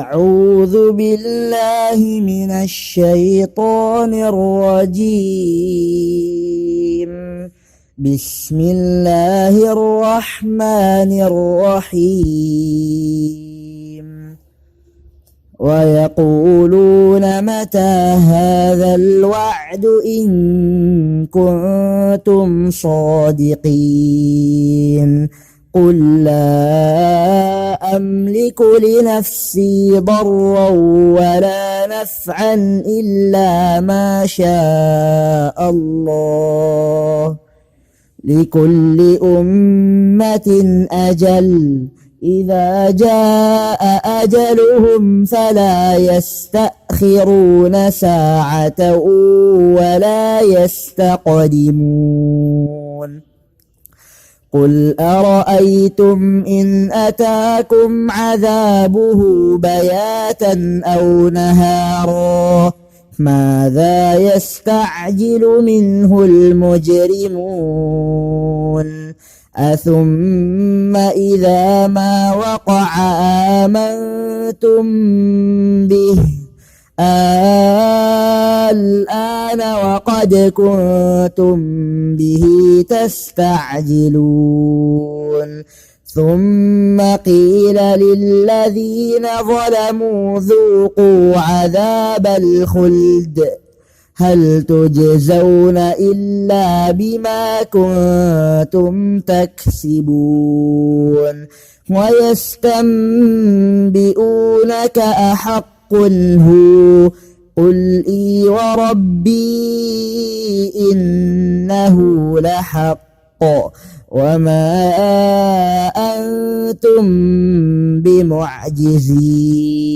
أعوذ بالله من الشيطان الرجيم. بسم الله الرحمن الرحيم. ويقولون متى هذا الوعد إن كنتم صادقين. قل لا أملك لنفسي ضرا ولا نفعا إلا ما شاء الله. لكل أمة أجل، إذا جاء أجلهم فلا يستأخرون ساعة ولا يستقدمون. قل أرأيتم إن أتاكم عذابه بياتا أو نهارا ماذا يستعجل منه المجرمون؟ أثم إذا ما وقع آمنتم به الآن وقد كنتم به تستعجلون. ثم قيل للذين ظلموا ذوقوا عذاب الخلد هل تجزون إلا بما كنتم تكسبون. ويستنبئونك أحق هو قل إي وربي إنه لحق وما أنتم بمعجزين.